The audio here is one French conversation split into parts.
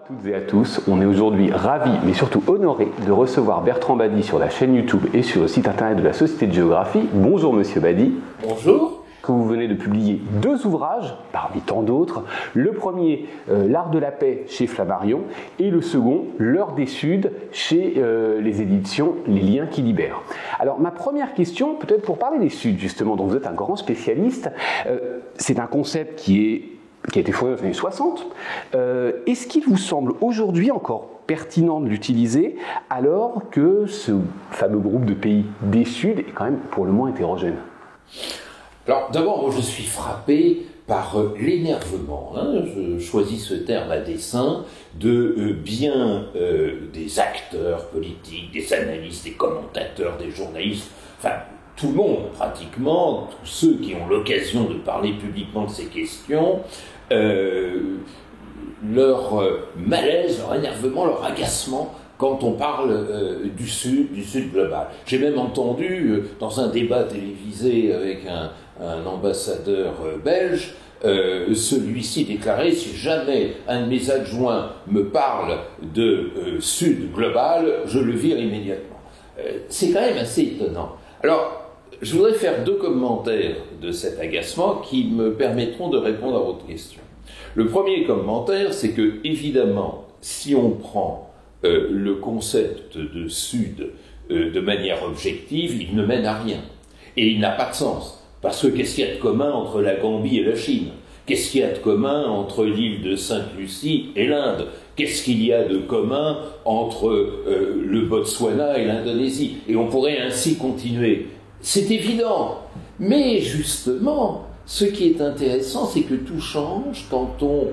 toutes et à tous, on est aujourd'hui ravis mais surtout honorés de recevoir Bertrand Badi sur la chaîne YouTube et sur le site internet de la Société de Géographie. Bonjour Monsieur Badi. Bonjour. Que vous venez de publier 2 ouvrages, parmi tant d'autres. Le premier, L'Art de la paix chez Flammarion, et le second, L'Heure des Suds chez les éditions Les Liens qui libèrent. Alors ma première question, peut-être pour parler des Suds justement, dont vous êtes un grand spécialiste, c'est un concept qui a été fondé dans les années 60. Est-ce qu'il vous semble aujourd'hui encore pertinent de l'utiliser alors que ce fameux groupe de pays des Suds est quand même pour le moins hétérogène ? Alors d'abord, moi je suis frappé par l'énervement, je choisis ce terme à dessein, de des acteurs politiques, des analystes, des commentateurs, des journalistes, enfin tout le monde pratiquement, tous ceux qui ont l'occasion de parler publiquement de ces questions, leur malaise, leur énervement, leur agacement quand on parle du Sud global. J'ai même entendu, dans un débat télévisé avec un ambassadeur belge, celui-ci déclarer: si jamais un de mes adjoints me parle de Sud global, je le vire immédiatement. C'est quand même assez étonnant. Alors, je voudrais faire 2 commentaires de cet agacement qui me permettront de répondre à votre question. Le premier commentaire, c'est que, évidemment, si on prend le concept de Sud de manière objective, il ne mène à rien. Et il n'a pas de sens. Parce que qu'est-ce qu'il y a de commun entre la Gambie et la Chine ? Qu'est-ce qu'il y a de commun entre l'île de Sainte-Lucie et l'Inde ? Qu'est-ce qu'il y a de commun entre le Botswana et l'Indonésie ? Et on pourrait ainsi continuer. C'est évident. Mais justement, ce qui est intéressant, c'est que tout change quand on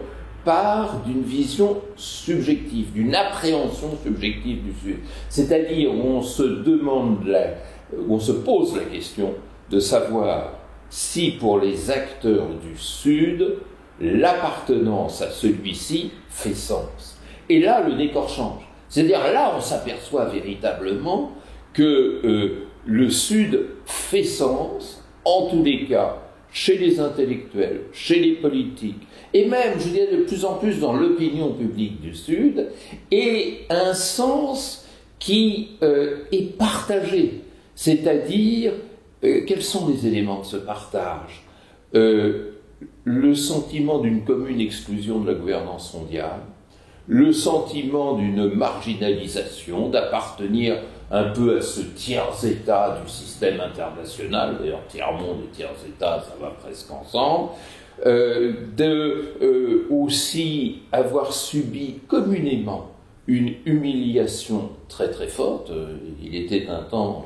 part d'une vision subjective, d'une appréhension subjective du Sud. C'est-à-dire où on se où on se pose la question de savoir si pour les acteurs du Sud, l'appartenance à celui-ci fait sens. Et là, le décor change. C'est-à-dire là, on s'aperçoit véritablement que le Sud fait sens, en tous les cas, chez les intellectuels, chez les politiques, et même, je dirais, de plus en plus dans l'opinion publique du Sud, et un sens qui est partagé. C'est-à-dire, quels sont les éléments de ce partage ? Le sentiment d'une commune exclusion de la gouvernance mondiale, le sentiment d'une marginalisation, d'appartenir un peu à ce tiers-État du système international, d'ailleurs tiers-monde et tiers-État, ça va presque ensemble, aussi avoir subi communément une humiliation très très forte. Il était un temps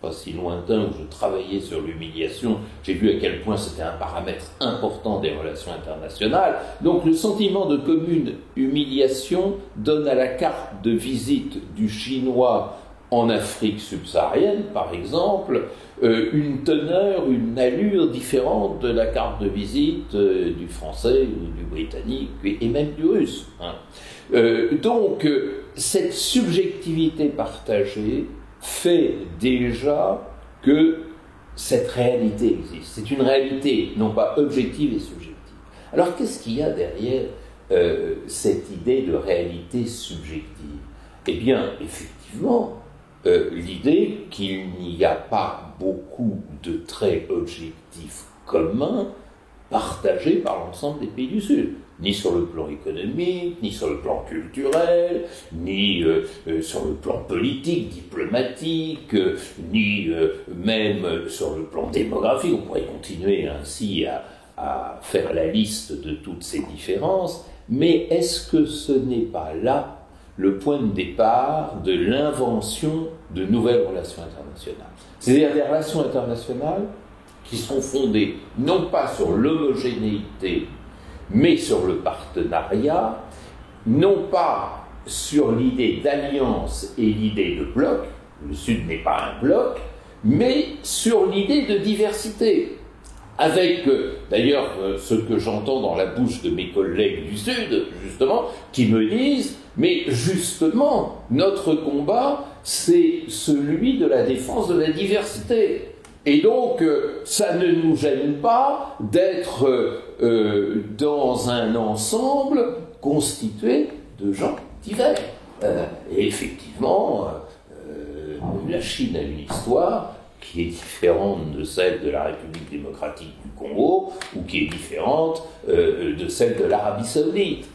pas si lointain où je travaillais sur l'humiliation, j'ai vu à quel point c'était un paramètre important des relations internationales. Donc le sentiment de commune humiliation donne à la carte de visite du Chinois en Afrique subsaharienne, par exemple, une teneur, une allure différente de la carte de visite du Français ou du Britannique et même du Russe. Donc cette subjectivité partagée fait déjà que cette réalité existe. C'est une réalité non pas objective et subjective. Alors qu'est-ce qu'il y a derrière cette idée de réalité subjective ? Eh bien, effectivement, l'idée qu'il n'y a pas beaucoup de traits objectifs communs partagés par l'ensemble des pays du Sud. Ni sur le plan économique, ni sur le plan culturel, ni sur le plan politique, diplomatique, ni même sur le plan démographique. On pourrait continuer ainsi à faire la liste de toutes ces différences, mais est-ce que ce n'est pas là le point de départ de l'invention de nouvelles relations internationales ? C'est-à-dire des relations internationales qui sont fondées non pas sur l'homogénéité, mais sur le partenariat, non pas sur l'idée d'alliance et l'idée de bloc, le Sud n'est pas un bloc, mais sur l'idée de diversité. Avec, d'ailleurs, ce que j'entends dans la bouche de mes collègues du Sud, justement, qui me disent, mais justement, notre combat, c'est celui de la défense de la diversité. Et donc, ça ne nous gêne pas d'être dans un ensemble constitué de gens divers. Et effectivement, la Chine a une histoire qui est différente de celle de la République démocratique du Congo, ou qui est différente de celle de l'Arabie saoudite.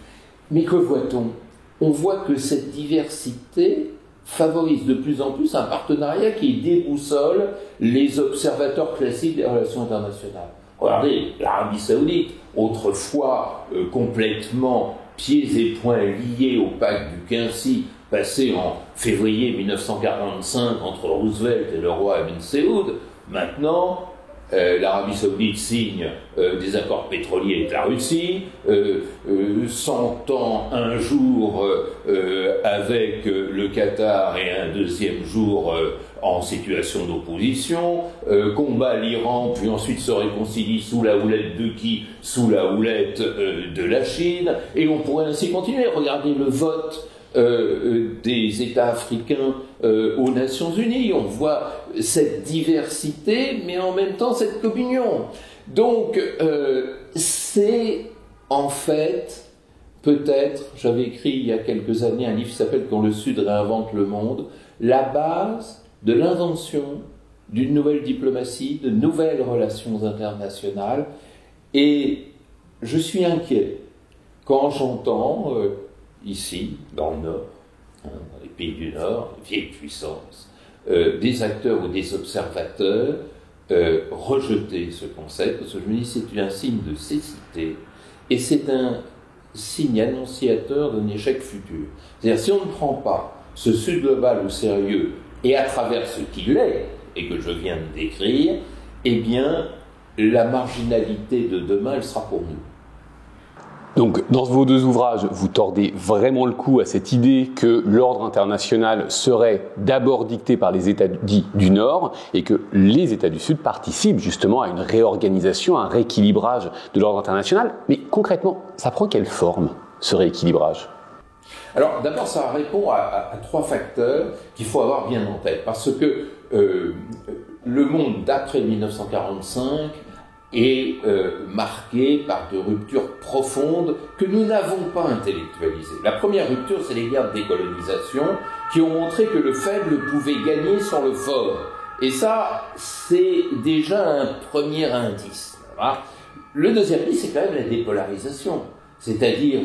Mais que voit-on ? On voit que cette diversité favorise de plus en plus un partenariat qui déboussole les observateurs classiques des relations internationales. Regardez, l'Arabie saoudite, autrefois complètement pieds et poings liés au pacte du Quincy, passé en février 1945 entre Roosevelt et le roi Ibn Saoud, maintenant, l'Arabie saoudite signe des accords pétroliers avec la Russie, s'entend un jour avec le Qatar et un deuxième jour en situation d'opposition, combat l'Iran, puis ensuite se réconcilie sous la houlette de qui ? Sous la houlette de la Chine, et on pourrait ainsi continuer. Regardez le vote des États africains aux Nations Unies. On voit cette diversité, mais en même temps cette communion. Donc, c'est en fait, peut-être, j'avais écrit il y a quelques années un livre qui s'appelle « Quand le Sud réinvente le monde », la base de l'invention d'une nouvelle diplomatie, de nouvelles relations internationales. Et je suis inquiet quand j'entends ici, dans le Nord, dans les pays du Nord, les vieilles puissances, des acteurs ou des observateurs rejeter ce concept, parce que je me dis c'est un signe de cécité, et c'est un signe annonciateur d'un échec futur. C'est-à-dire, si on ne prend pas ce Sud global au sérieux, et à travers ce qu'il est, et que je viens de décrire, eh bien, la marginalité de demain, elle sera pour nous. Donc, dans vos deux ouvrages, vous tordez vraiment le cou à cette idée que l'ordre international serait d'abord dicté par les États dits du Nord et que les États du Sud participent justement à une réorganisation, à un rééquilibrage de l'ordre international. Mais concrètement, ça prend quelle forme, ce rééquilibrage ? Alors, d'abord, ça répond à trois facteurs qu'il faut avoir bien en tête. Parce que le monde d'après 1945 est marqué par de ruptures profondes que nous n'avons pas intellectualisées. La première rupture, c'est les guerres de décolonisation qui ont montré que le faible pouvait gagner sur le fort. Et ça, c'est déjà un premier indice. Voilà. Le deuxième indice, c'est quand même la dépolarisation. C'est-à-dire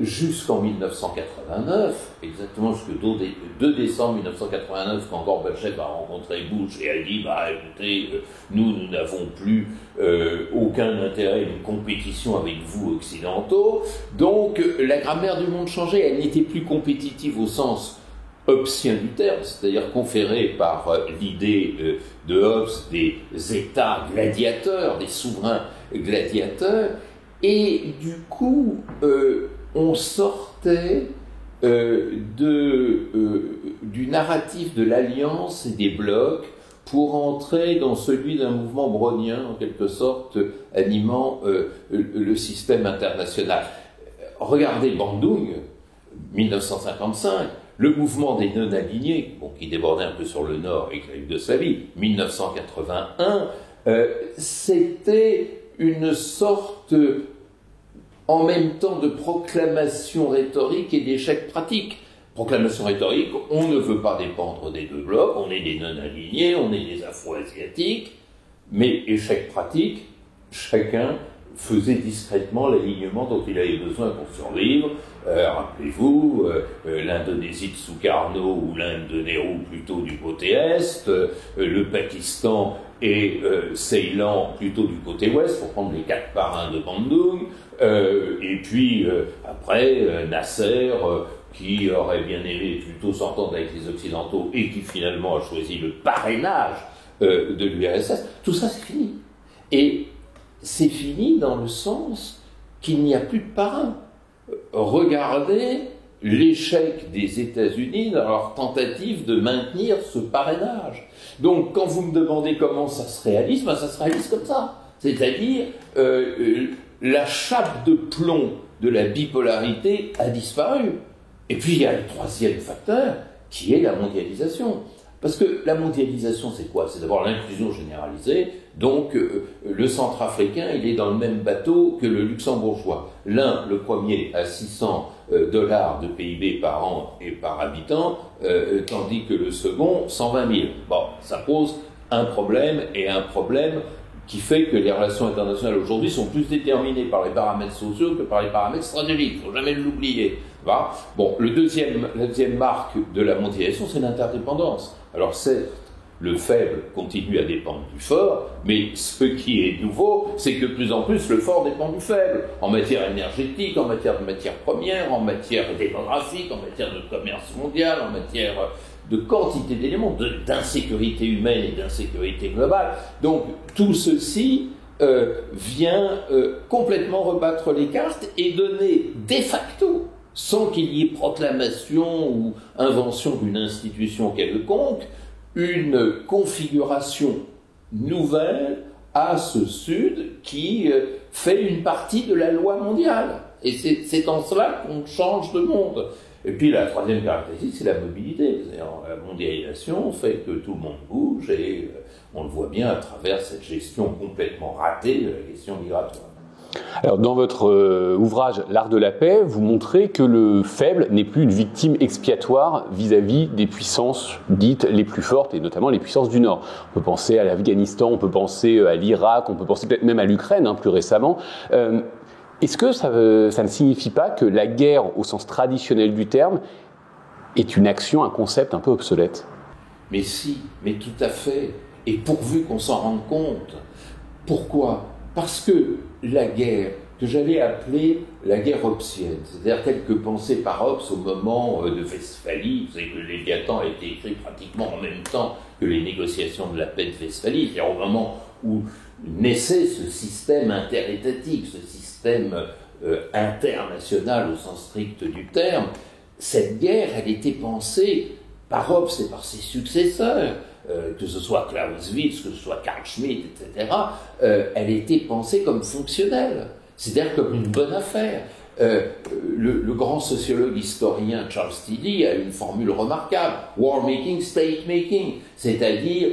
jusqu'en 1989, exactement jusqu'au 2 décembre 1989, quand Gorbatchev a rencontré Bush et a dit « écoutez, nous n'avons plus aucun intérêt à une compétition avec vous occidentaux ». Donc la grammaire du monde changeait, elle n'était plus compétitive au sens hobbesien du terme, c'est-à-dire conférée par l'idée de Hobbes des États gladiateurs, des souverains gladiateurs. Et du coup, on sortait du narratif de l'alliance et des blocs pour entrer dans celui d'un mouvement brownien, en quelque sorte, animant le système international. Regardez Bandung, 1955, le mouvement des non-alignés, qui débordait un peu sur le Nord avec la Yougoslavie, 1981, c'était une sorte en même temps de proclamation rhétorique et d'échec pratique. Proclamation rhétorique, on ne veut pas dépendre des deux blocs, on est des non-alignés, on est des Afro-Asiatiques, mais échec pratique, chacun faisait discrètement l'alignement dont il avait besoin pour survivre. Rappelez-vous, l'Indonésie de Sukarno ou l'Inde de Nehru plutôt du côté Est, le Pakistan et Ceylan plutôt du côté Ouest, pour prendre les 4 parrains de Bandung, et puis après Nasser, qui aurait bien aimé plutôt s'entendre avec les Occidentaux et qui finalement a choisi le parrainage de l'URSS. Tout ça c'est fini. Et c'est fini dans le sens qu'il n'y a plus de parrain. Regardez l'échec des États-Unis dans leur tentative de maintenir ce parrainage. Donc, quand vous me demandez comment ça se réalise, ça se réalise comme ça. C'est-à-dire, la chape de plomb de la bipolarité a disparu. Et puis, il y a le troisième facteur, qui est la mondialisation. Parce que la mondialisation, c'est quoi? C'est d'abord l'inclusion généralisée. Donc, le centrafricain, il est dans le même bateau que le luxembourgeois. L'un, le premier, à 600 dollars de PIB par an et par habitant, tandis que le second, 120 000. Bon, ça pose un problème, et un problème qui fait que les relations internationales aujourd'hui sont plus déterminées par les paramètres sociaux que par les paramètres stratégiques. Il ne faut jamais l'oublier. Voilà. Bon, la deuxième marque de la mondialisation, c'est l'interdépendance. Alors certes, le faible continue à dépendre du fort, mais ce qui est nouveau, c'est que de plus en plus, le fort dépend du faible, en matière énergétique, en matière de matières premières, en matière démographique, en matière de commerce mondial, en matière de quantité d'éléments, d'insécurité humaine et d'insécurité globale. Donc tout ceci vient complètement rebattre les cartes et donner de facto, sans qu'il y ait proclamation ou invention d'une institution quelconque, une configuration nouvelle à ce Sud qui fait une partie de la loi mondiale. Et c'est en cela qu'on change de monde. Et puis la troisième caractéristique, c'est la mobilité. La mondialisation fait que tout le monde bouge et on le voit bien à travers cette gestion complètement ratée de la question migratoire. Alors, dans votre ouvrage L'Art de la paix, vous montrez que le faible n'est plus une victime expiatoire vis-à-vis des puissances dites les plus fortes, et notamment les puissances du Nord. On peut penser à l'Afghanistan, on peut penser à l'Irak, on peut penser peut-être même à l'Ukraine, plus récemment. Est-ce que ça ne signifie pas que la guerre, au sens traditionnel du terme, est une action, un concept un peu obsolète? Mais si, mais tout à fait. Et pourvu qu'on s'en rende compte. Pourquoi? Parce que la guerre, que j'allais appeler la guerre hobbesienne, c'est-à-dire telle que pensée par Hobbes au moment de Westphalie, vous savez que le Léviathan a été écrit pratiquement en même temps que les négociations de la paix de Westphalie, c'est-à-dire au moment où naissait ce système interétatique, ce système international au sens strict du terme. Cette guerre, elle était pensée par Hobbes et par ses successeurs, que ce soit Clausewitz, que ce soit Carl Schmitt, etc., elle était pensée comme fonctionnelle, c'est-à-dire comme une bonne affaire. Le grand sociologue historien Charles Tilly a une formule remarquable, war making, state making, c'est-à-dire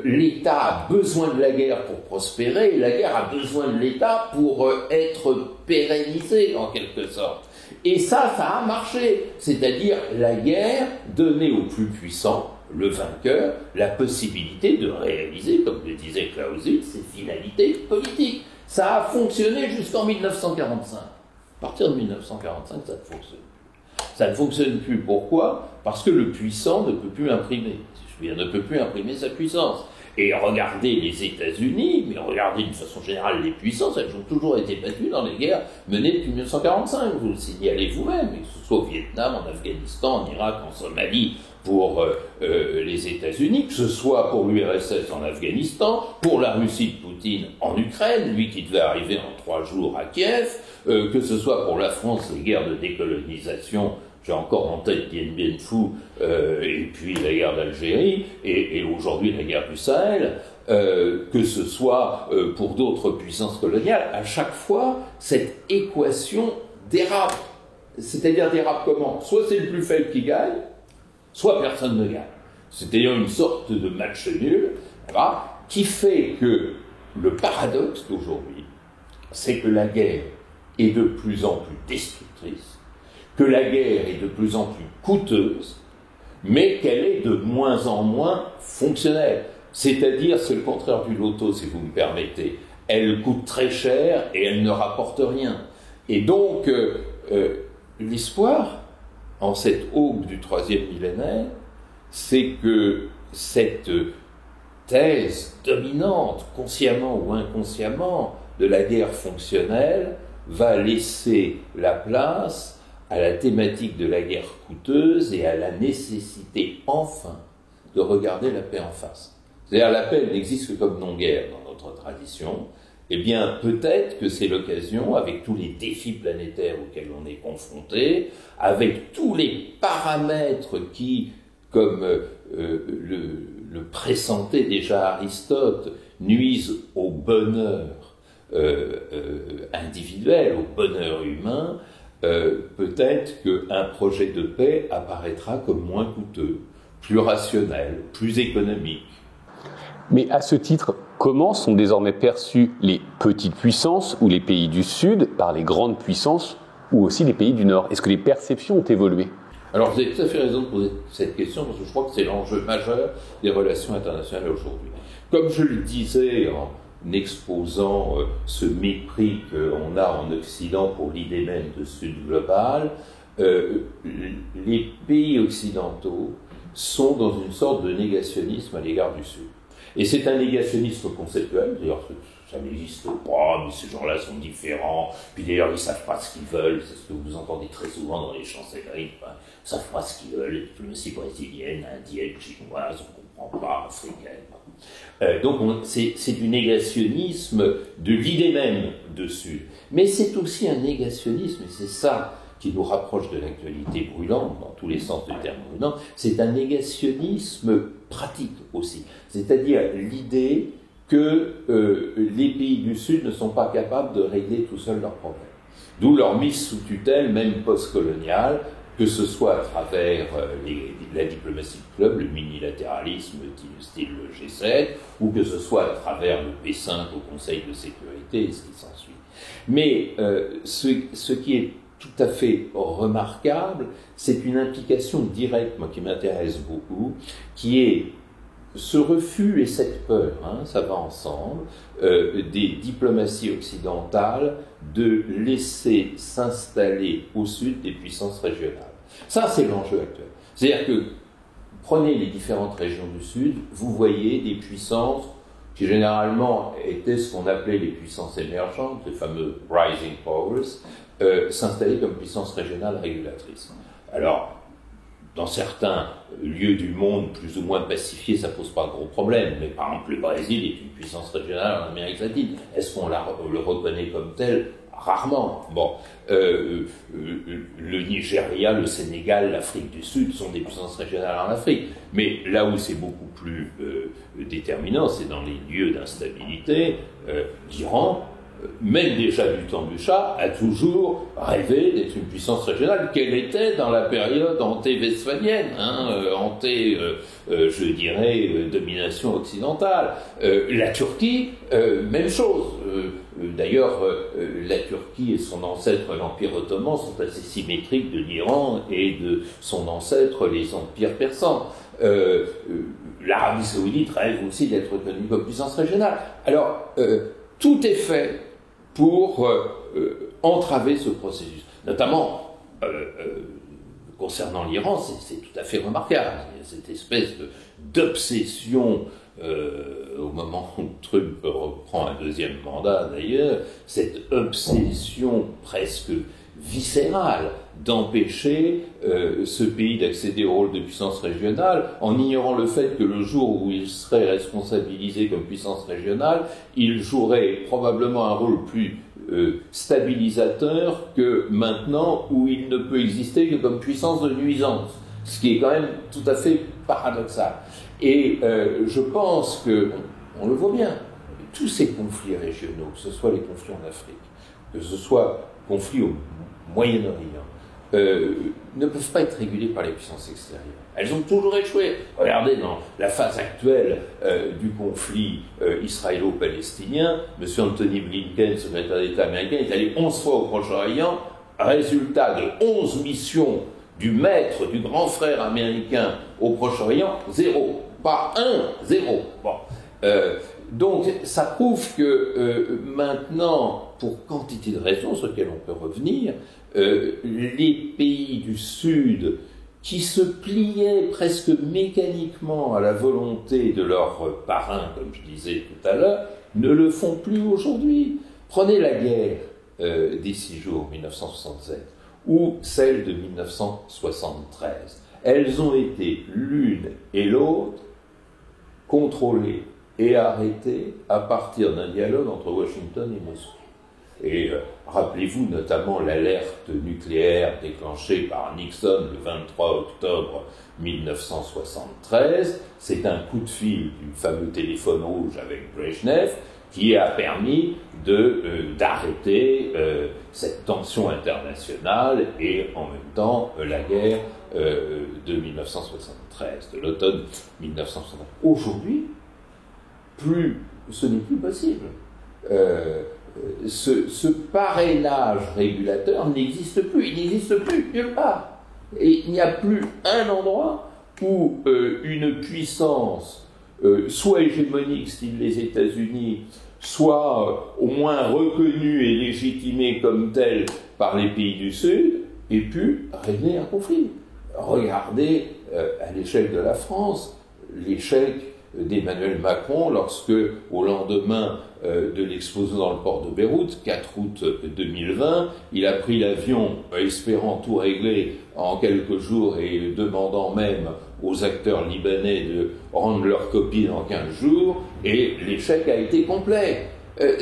l'État a besoin de la guerre pour prospérer, et la guerre a besoin de l'État pour être pérennisée en quelque sorte. Et ça a marché, c'est-à-dire la guerre donnait aux plus puissants, le vainqueur, la possibilité de réaliser, comme le disait Clausewitz, ses finalités politiques. Ça a fonctionné jusqu'en 1945. À partir de 1945, ça ne fonctionne plus. Ça ne fonctionne plus. Pourquoi? Parce que le puissant ne peut plus imprimer. Si je veux dire, ne peut plus imprimer sa puissance. Et regardez les États-Unis, mais regardez d'une façon générale les puissances, elles ont toujours été battues dans les guerres menées depuis 1945. Vous le signalez vous-même, que ce soit au Vietnam, en Afghanistan, en Irak, en Somalie, pour les États-Unis, que ce soit pour l'URSS en Afghanistan, pour la Russie de Poutine en Ukraine, lui qui devait arriver en 3 jours à Kiev, que ce soit pour la France, les guerres de décolonisation, j'ai encore en tête Dien Bien Phu, et puis la guerre d'Algérie, et aujourd'hui la guerre du Sahel, que ce soit pour d'autres puissances coloniales, à chaque fois, cette équation dérape. C'est-à-dire dérape comment? Soit c'est le plus faible qui gagne, soit personne ne gagne. C'est-à-dire une sorte de match nul, qui fait que le paradoxe d'aujourd'hui, c'est que la guerre est de plus en plus destructrice, que la guerre est de plus en plus coûteuse, mais qu'elle est de moins en moins fonctionnelle. C'est-à-dire, c'est le contraire du loto, si vous me permettez. Elle coûte très cher et elle ne rapporte rien. Et donc, l'espoir, en cette aube du 3e millénaire, c'est que cette thèse dominante, consciemment ou inconsciemment, de la guerre fonctionnelle, va laisser la place à la thématique de la guerre coûteuse et à la nécessité, enfin, de regarder la paix en face. C'est-à-dire, la paix n'existe que comme non-guerre dans notre tradition. Eh bien, peut-être que c'est l'occasion, avec tous les défis planétaires auxquels on est confronté, avec tous les paramètres qui, comme le pressentait déjà Aristote, nuisent au bonheur individuel, au bonheur humain, peut-être qu'un projet de paix apparaîtra comme moins coûteux, plus rationnelle, plus économique. Mais à ce titre, comment sont désormais perçues les petites puissances ou les pays du Sud par les grandes puissances ou aussi les pays du Nord? Est-ce que les perceptions ont évolué? Alors, vous avez tout à fait raison de poser cette question, parce que je crois que c'est l'enjeu majeur des relations internationales aujourd'hui. Comme je le disais en exposant ce mépris qu'on a en Occident pour l'idée même de Sud global, les pays occidentaux sont dans une sorte de négationnisme à l'égard du Sud. Et c'est un négationnisme conceptuel, d'ailleurs ça n'existe pas, mais ces gens-là sont différents, puis d'ailleurs ils ne savent pas ce qu'ils veulent, c'est ce que vous entendez très souvent dans les chancelleries, ils ne savent pas ce qu'ils veulent, les diplomaties brésiliennes, indiennes, chinoises, on ne comprend pas, africaines. Donc c'est du négationnisme de l'idée même de Sud. Mais c'est aussi un négationnisme, et c'est ça qui nous rapproche de l'actualité brûlante, dans tous les sens du terme brûlant, c'est un négationnisme pratique aussi. C'est-à-dire l'idée que les pays du Sud ne sont pas capables de régler tout seuls leurs problèmes. D'où leur mise sous tutelle, même post-coloniale, que ce soit à travers la diplomatie de club, le minilatéralisme style le G7, ou que ce soit à travers le P5 au Conseil de sécurité et ce qui s'ensuit. Mais ce qui est tout à fait remarquable, c'est une implication directe, moi qui m'intéresse beaucoup, qui est ce refus et cette peur, ça va ensemble, des diplomaties occidentales de laisser s'installer au sud des puissances régionales. Ça, c'est l'enjeu actuel. C'est-à-dire que, prenez les différentes régions du sud, vous voyez des puissances qui généralement étaient ce qu'on appelait les puissances émergentes, les fameux rising powers, s'installer comme puissance régionale régulatrice. Alors, dans certains lieux du monde plus ou moins pacifiés, ça pose pas de gros problèmes. Mais par exemple, le Brésil est une puissance régionale en Amérique latine. Est-ce qu'on le reconnaît comme tel? Rarement. Bon, le Nigeria, le Sénégal, l'Afrique du Sud sont des puissances régionales en Afrique. Mais là où c'est beaucoup plus déterminant, c'est dans les lieux d'instabilité. L'Iran, même déjà du temps du Shah, a toujours rêvé d'être une puissance régionale qu'elle était dans la période anté-westphalienne, je dirais, domination occidentale. La Turquie, même chose. D'ailleurs, la Turquie et son ancêtre, l'Empire ottoman, sont assez symétriques de l'Iran et de son ancêtre, les empires persans. L'Arabie saoudite rêve aussi d'être reconnue comme puissance régionale. Alors, tout est fait pour entraver ce processus. Notamment, concernant l'Iran, c'est tout à fait remarquable. Il y a cette espèce d'obsession, au moment où Trump reprend un deuxième mandat d'ailleurs, cette obsession presque viscérale d'empêcher ce pays d'accéder au rôle de puissance régionale, en ignorant le fait que le jour où il serait responsabilisé comme puissance régionale, il jouerait probablement un rôle plus stabilisateur que maintenant où il ne peut exister que comme puissance de nuisance, ce qui est quand même tout à fait paradoxal. Et je pense que, on le voit bien, tous ces conflits régionaux, que ce soit les conflits en Afrique, que ce soit conflits au Moyen-Orient, ne peuvent pas être régulés par les puissances extérieures. Elles ont toujours échoué. Regardez, dans la phase actuelle du conflit israélo-palestinien, M. Anthony Blinken, secrétaire d'État américain, est allé 11 fois au Proche-Orient. Résultat de 11 missions du maître, du grand frère américain au Proche-Orient, 0. Pas 1, 0. Bon. Donc, ça prouve que maintenant, pour quantité de raisons sur lesquelles on peut revenir, les pays du Sud qui se pliaient presque mécaniquement à la volonté de leurs parrains, comme je disais tout à l'heure, ne le font plus aujourd'hui. Prenez la guerre des 6 jours, 1967, ou celle de 1973. Elles ont été l'une et l'autre contrôlées et arrêtées à partir d'un dialogue entre Washington et Moscou. Et rappelez-vous notamment l'alerte nucléaire déclenchée par Nixon le 23 octobre 1973. C'est un coup de fil du fameux téléphone rouge avec Brejnev qui a permis d'arrêter cette tension internationale et en même temps la guerre de 1973, de l'automne 1973. Aujourd'hui, ce n'est plus possible. Ce parrainage régulateur n'existe plus, il n'existe plus nulle part. Et il n'y a plus un endroit où une puissance, soit hégémonique, style les États-Unis, soit au moins reconnue et légitimée comme telle par les pays du Sud, ait pu régler un conflit. Regardez à l'échelle de la France l'échec d'Emmanuel Macron lorsque, au lendemain de l'explosion dans le port de Beyrouth, 4 août 2020, il a pris l'avion espérant tout régler en quelques jours et demandant même aux acteurs libanais de rendre leur copie dans 15 jours, et l'échec a été complet.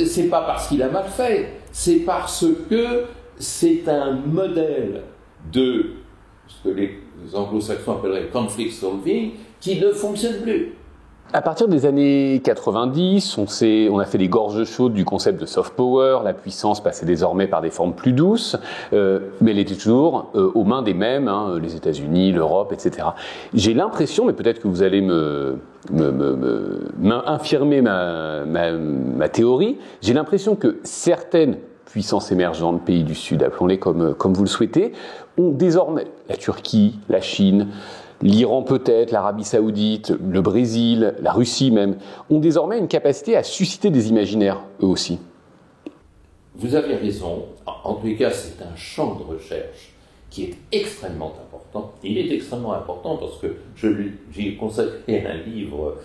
C'est pas parce qu'il a mal fait, c'est parce que c'est un modèle de ce que les anglo-saxons appelleraient conflict solving qui ne fonctionne plus. À partir des années 90, on a fait les gorges chaudes du concept de soft power, la puissance passait désormais par des formes plus douces, mais elle était toujours aux mains des mêmes, les États-Unis, l'Europe, etc. J'ai l'impression, mais peut-être que vous allez infirmer ma théorie, j'ai l'impression que certaines puissances émergentes, pays du Sud, appelons-les comme vous le souhaitez, ont désormais, la Turquie, la Chine, l'Iran peut-être, l'Arabie Saoudite, le Brésil, la Russie même, ont désormais une capacité à susciter des imaginaires, eux aussi. Vous avez raison. En tous les cas, c'est un champ de recherche qui est extrêmement important. Il est extrêmement important parce que j'ai consacré un livre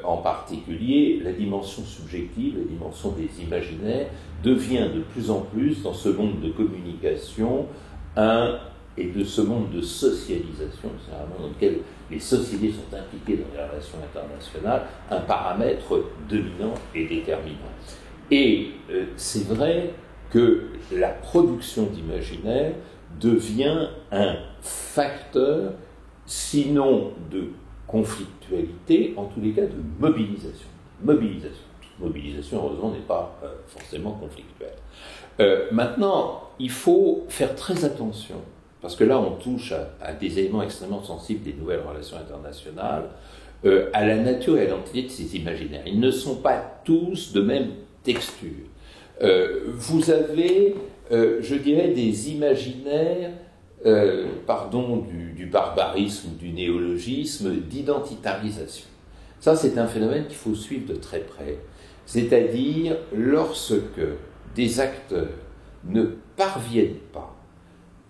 en particulier, la dimension subjective, la dimension des imaginaires, devient de plus en plus, dans ce monde de communication, et de ce monde de socialisation, c'est un monde dans lequel les sociétés sont impliquées dans les relations internationales, un paramètre dominant et déterminant. Et c'est vrai que la production d'imaginaire devient un facteur, sinon de conflictualité, en tous les cas de mobilisation. Mobilisation, heureusement, n'est pas forcément conflictuelle. Maintenant, il faut faire très attention, parce que là, on touche à des éléments extrêmement sensibles des nouvelles relations internationales, à la nature et à l'entité de ces imaginaires. Ils ne sont pas tous de même texture. Vous avez, je dirais, des imaginaires, du barbarisme, du néologisme, d'identitarisation. Ça, c'est un phénomène qu'il faut suivre de très près. C'est-à-dire, lorsque des acteurs ne parviennent pas,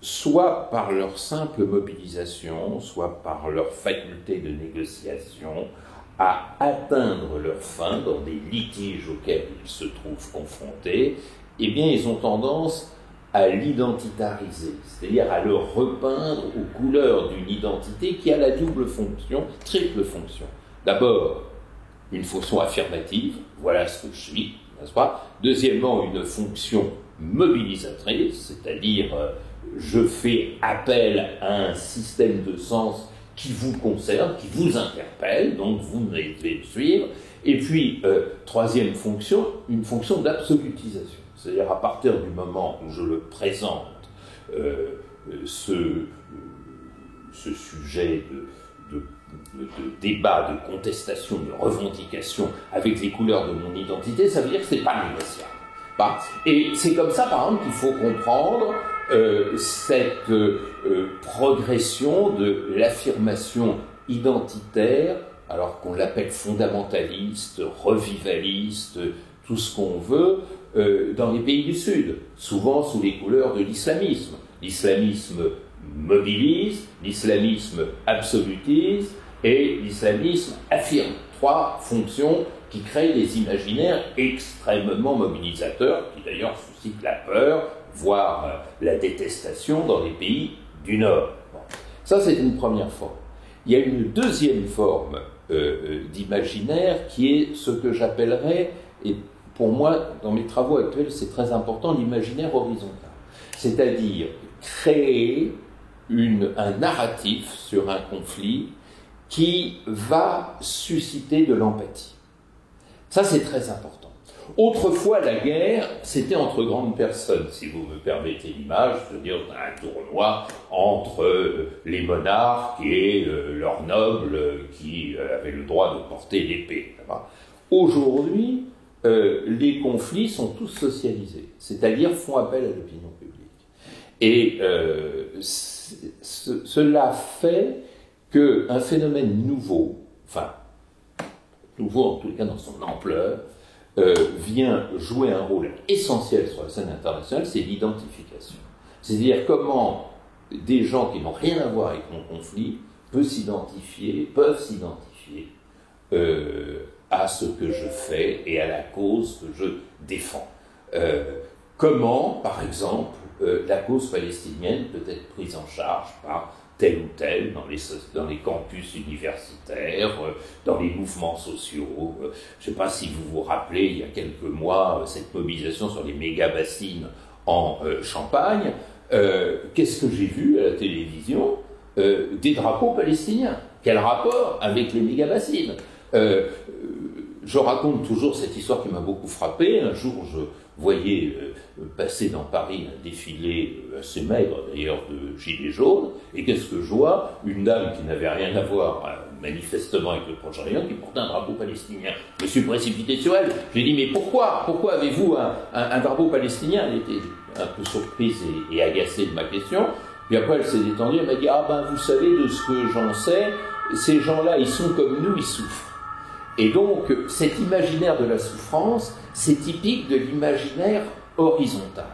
soit par leur simple mobilisation, soit par leur faculté de négociation, à atteindre leurs fins dans des litiges auxquels ils se trouvent confrontés, eh bien, ils ont tendance à l'identitariser, c'est-à-dire à le repeindre aux couleurs d'une identité qui a la double fonction, triple fonction. D'abord, une fonction affirmative, voilà ce que je suis, n'est-ce pas ? Deuxièmement, une fonction mobilisatrice, c'est-à-dire je fais appel à un système de sens qui vous concerne, qui vous interpelle, donc vous devez me suivre. Et puis, troisième fonction, une fonction d'absolutisation. C'est-à-dire à partir du moment où je le présente, ce sujet de débat, de contestation, de revendication avec les couleurs de mon identité, ça veut dire que c'est pas négociable. Et c'est comme ça, par exemple, qu'il faut comprendre cette progression de l'affirmation identitaire, alors qu'on l'appelle fondamentaliste, revivaliste, tout ce qu'on veut, dans les pays du Sud, souvent sous les couleurs de l'islamisme. L'islamisme mobilise, l'islamisme absolutise et l'islamisme affirme. Trois fonctions qui créent des imaginaires extrêmement mobilisateurs, qui d'ailleurs suscitent la peur, voire la détestation dans les pays du Nord. Bon. Ça, c'est une première forme. Il y a une deuxième forme d'imaginaire qui est ce que j'appellerais, et pour moi, dans mes travaux actuels, c'est très important, l'imaginaire horizontal. C'est-à-dire créer un narratif sur un conflit qui va susciter de l'empathie. Ça, c'est très important. Autrefois, la guerre, c'était entre grandes personnes, si vous me permettez l'image, c'est-à-dire un tournoi entre les monarques et leurs nobles qui avaient le droit de porter l'épée. Aujourd'hui, les conflits sont tous socialisés, c'est-à-dire font appel à l'opinion publique. Et cela fait qu'un phénomène nouveau, enfin, nouveau en tout cas dans son ampleur, vient jouer un rôle essentiel sur la scène internationale, c'est l'identification. C'est-à-dire comment des gens qui n'ont rien à voir avec mon conflit peuvent s'identifier à ce que je fais et à la cause que je défends. Comment, par exemple, la cause palestinienne peut être prise en charge par tel ou tel dans les campus universitaires, dans les mouvements sociaux. Je ne sais pas si vous vous rappelez, il y a quelques mois, cette mobilisation sur les méga-bassines en Champagne. Qu'est-ce que j'ai vu à la télévision? Des drapeaux palestiniens. Quel rapport avec les méga-bassines? Je raconte toujours cette histoire qui m'a beaucoup frappé. Un jour, je voyais passer dans Paris un défilé assez maigre, d'ailleurs, de gilets jaunes, et qu'est-ce que je vois? Une dame qui n'avait rien à voir, manifestement, avec le Proche-Orient, qui portait un drapeau palestinien. Je me suis précipité sur elle. J'ai dit, mais pourquoi avez-vous un drapeau palestinien? Elle était un peu surprise et agacée de ma question. Puis après, elle s'est détendue, elle m'a dit, vous savez, de ce que j'en sais, ces gens-là, ils sont comme nous, ils souffrent. Et donc, cet imaginaire de la souffrance, c'est typique de l'imaginaire horizontal.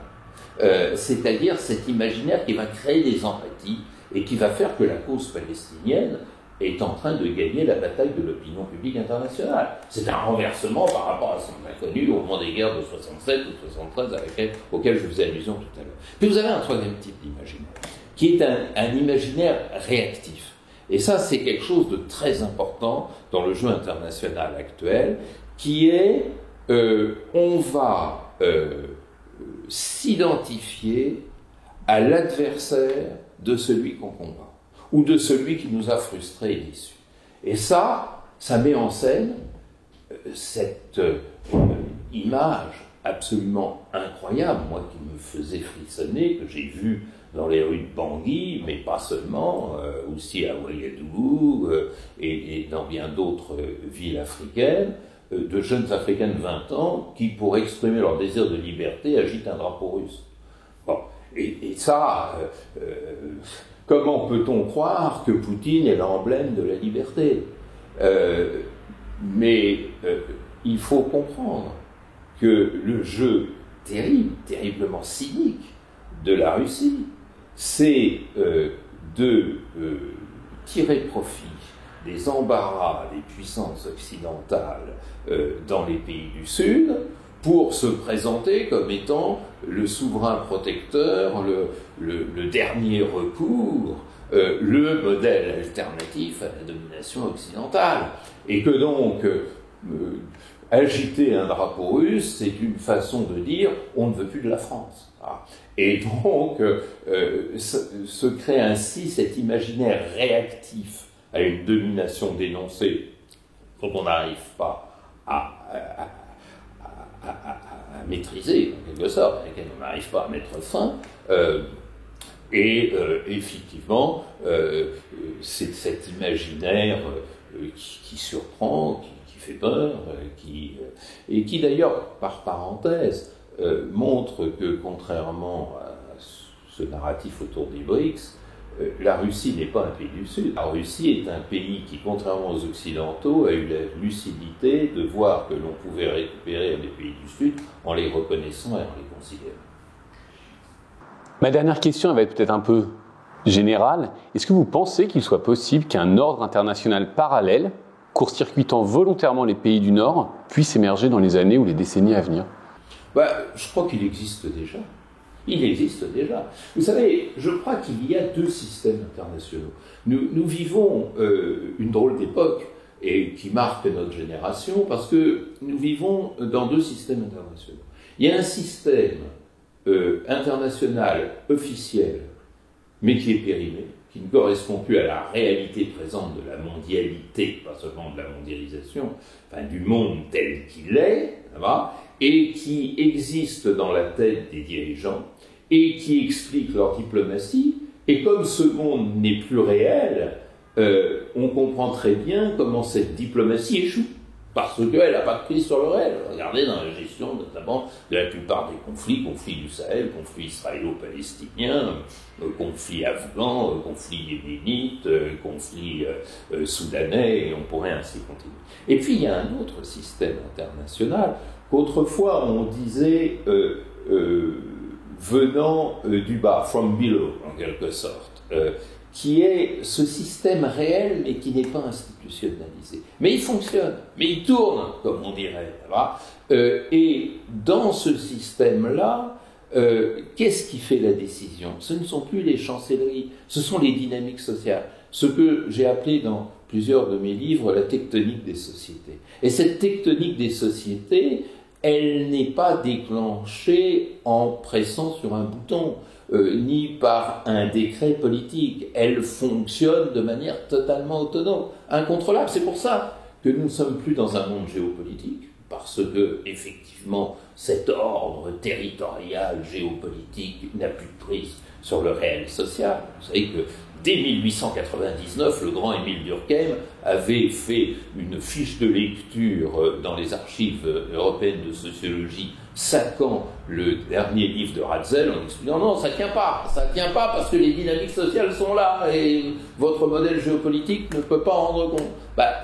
C'est-à-dire cet imaginaire qui va créer des empathies et qui va faire que la cause palestinienne est en train de gagner la bataille de l'opinion publique internationale. C'est un renversement par rapport à son inconnu au moment des guerres de 67 ou 73 auquel je faisais allusion tout à l'heure. Puis vous avez un troisième type d'imaginaire, qui est un imaginaire réactif. Et ça, c'est quelque chose de très important dans le jeu international actuel, qui est on va s'identifier à l'adversaire de celui qu'on combat, ou de celui qui nous a frustrés et déçus. Et ça met en scène cette image absolument incroyable, moi qui me faisait frissonner, que j'ai vue dans les rues de Bangui, mais pas seulement, aussi à Ouagadougou et dans bien d'autres villes africaines, de jeunes Africains de 20 ans qui, pour exprimer leur désir de liberté, agitent un drapeau russe. Bon. Et ça, comment peut-on croire que Poutine est l'emblème de la liberté? Mais il faut comprendre que le jeu terriblement cynique de la Russie, c'est de tirer profit des embarras des puissances occidentales dans les pays du Sud pour se présenter comme étant le souverain protecteur, le dernier recours, le modèle alternatif à la domination occidentale. Et que donc, agiter un drapeau russe, c'est une façon de dire on ne veut plus de la France. Et donc, se crée ainsi cet imaginaire réactif à une domination dénoncée dont on n'arrive pas à maîtriser, en quelque sorte, à laquelle on n'arrive pas à mettre fin. Effectivement, c'est cet imaginaire qui surprend, qui fait peur, et qui d'ailleurs, par parenthèse, montre que, contrairement à ce narratif autour des BRICS, la Russie n'est pas un pays du Sud. La Russie est un pays qui, contrairement aux Occidentaux, a eu la lucidité de voir que l'on pouvait récupérer les pays du Sud en les reconnaissant et en les considérant. Ma dernière question, elle va être peut-être un peu générale. Est-ce que vous pensez qu'il soit possible qu'un ordre international parallèle, court-circuitant volontairement les pays du Nord, puisse émerger dans les années ou les décennies à venir? Je crois qu'il existe déjà. Il existe déjà. Vous savez, je crois qu'il y a deux systèmes internationaux. Nous vivons une drôle d'époque et qui marque notre génération parce que nous vivons dans deux systèmes internationaux. Il y a un système international officiel, mais qui est périmé, qui ne correspond plus à la réalité présente de la mondialité, pas seulement de la mondialisation, enfin du monde tel qu'il est, et qui existent dans la tête des dirigeants et qui expliquent leur diplomatie. Et comme ce monde n'est plus réel, on comprend très bien comment cette diplomatie échoue. Parce qu'elle n'a pas de prise sur le réel. Regardez dans la gestion notamment de la plupart des conflits du Sahel, conflits israélo-palestiniens, conflits afghans, conflits yéménites, conflits soudanais, et on pourrait ainsi continuer. Et puis il y a un autre système international qu'autrefois on disait venant du bas, from below en quelque sorte, qui est ce système réel mais qui n'est pas institutionnalisé. Mais il fonctionne, mais il tourne, comme on dirait. Et dans ce système-là, qu'est-ce qui fait la décision? Ce ne sont plus les chancelleries, ce sont les dynamiques sociales. Ce que j'ai appelé dans plusieurs de mes livres la tectonique des sociétés. Et cette tectonique des sociétés, elle n'est pas déclenchée en pressant sur un bouton. Ni par un décret politique. Elle fonctionne de manière totalement autonome, incontrôlable. C'est pour ça que nous ne sommes plus dans un monde géopolitique, parce que, effectivement, cet ordre territorial géopolitique n'a plus de prise sur le réel social. Vous savez que dès 1899, le grand Émile Durkheim avait fait une fiche de lecture dans les archives européennes de sociologie, saquant le dernier livre de Ratzel en expliquant non, ça tient pas parce que les dynamiques sociales sont là et votre modèle géopolitique ne peut pas en rendre compte.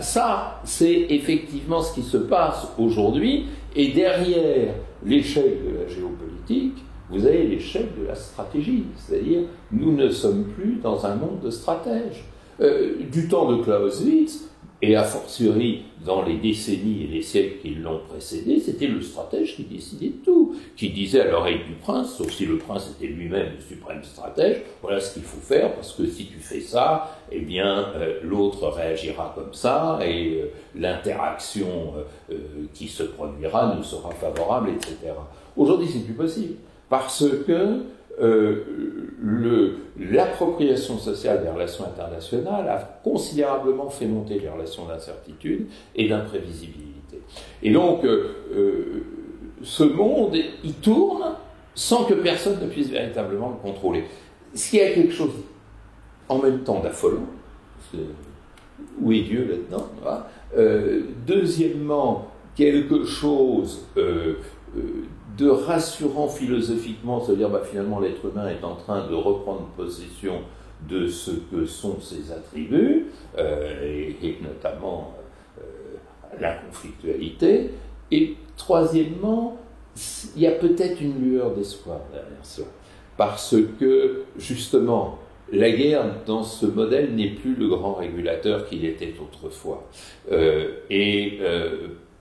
Ça, c'est effectivement ce qui se passe aujourd'hui, et derrière l'échec de la géopolitique, vous avez l'échec de la stratégie, c'est-à-dire nous ne sommes plus dans un monde de stratèges. Du temps de Clausewitz, et a fortiori dans les décennies et les siècles qui l'ont précédé, c'était le stratège qui décidait de tout, qui disait à l'oreille du prince, sauf si le prince était lui-même le suprême stratège, voilà ce qu'il faut faire, parce que si tu fais ça, eh bien l'autre réagira comme ça, et l'interaction qui se produira nous sera favorable, etc. Aujourd'hui, c'est plus possible, parce que l'appropriation sociale des relations internationales a considérablement fait monter les relations d'incertitude et d'imprévisibilité. Et donc, ce monde, il tourne sans que personne ne puisse véritablement le contrôler. S'il y a quelque chose en même temps d'affolant, où est Dieu là-dedans, voilà. Deuxièmement, quelque chose de rassurant philosophiquement, c'est-à-dire finalement l'être humain est en train de reprendre possession de ce que sont ses attributs, et notamment la conflictualité. Et troisièmement, il y a peut-être une lueur d'espoir derrière ça, parce que justement, la guerre dans ce modèle n'est plus le grand régulateur qu'il était autrefois.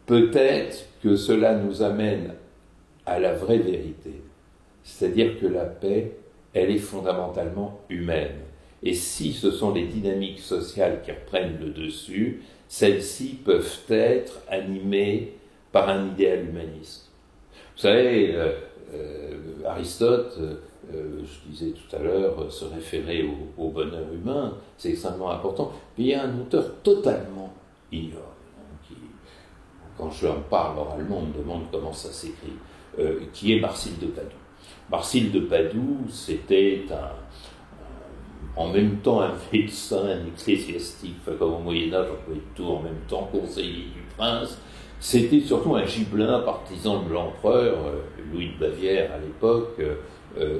Peut-être que cela nous amène à la vraie vérité, c'est-à-dire que la paix, elle est fondamentalement humaine. Et si ce sont les dynamiques sociales qui reprennent le dessus, celles-ci peuvent être animées par un idéal humaniste. Vous savez, Aristote, je disais tout à l'heure, se référer au bonheur humain, c'est extrêmement important. Mais il y a un auteur totalement ignoré, quand je en parle oralement, on me demande comment ça s'écrit, qui est Marcille de Padoue. Marcille de Padoue, c'était en même temps un médecin, un ecclésiastique, comme au Moyen-Âge, on pouvait tout en même temps, conseiller du prince. C'était surtout un gibelin partisan de l'empereur, Louis de Bavière à l'époque,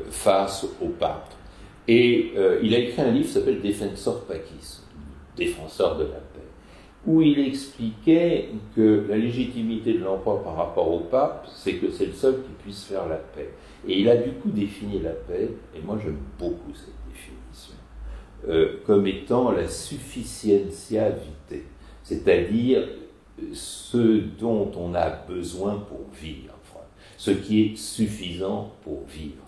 face au pape. Et il a écrit un livre qui s'appelle Defensor Pacis, défenseur de la paix, où il expliquait que la légitimité de l'empereur par rapport au pape, c'est que c'est le seul qui puisse faire la paix. Et il a du coup défini la paix, et moi j'aime beaucoup cette définition, comme étant la sufficientia vitae, c'est-à-dire ce dont on a besoin pour vivre, ce qui est suffisant pour vivre.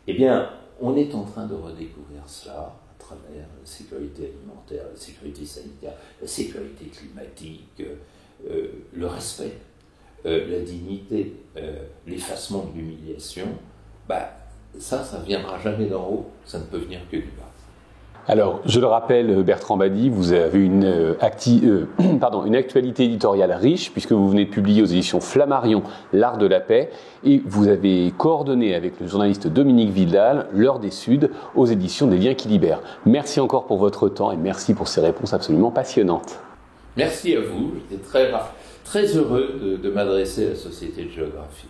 Eh bien, on est en train de redécouvrir cela à travers la sécurité alimentaire, la sécurité sanitaire, la sécurité climatique, le respect, la dignité, l'effacement de l'humiliation. Ça ne viendra jamais d'en haut, ça ne peut venir que du bas. Alors, je le rappelle, Bertrand Badi, vous avez une actualité éditoriale riche, puisque vous venez de publier aux éditions Flammarion L'Art de la Paix, et vous avez coordonné avec le journaliste Dominique Vidal L'Heure des Suds aux éditions des Liens qui libèrent. Merci encore pour votre temps et merci pour ces réponses absolument passionnantes. Merci à vous, j'étais très heureux de m'adresser à la Société de géographie.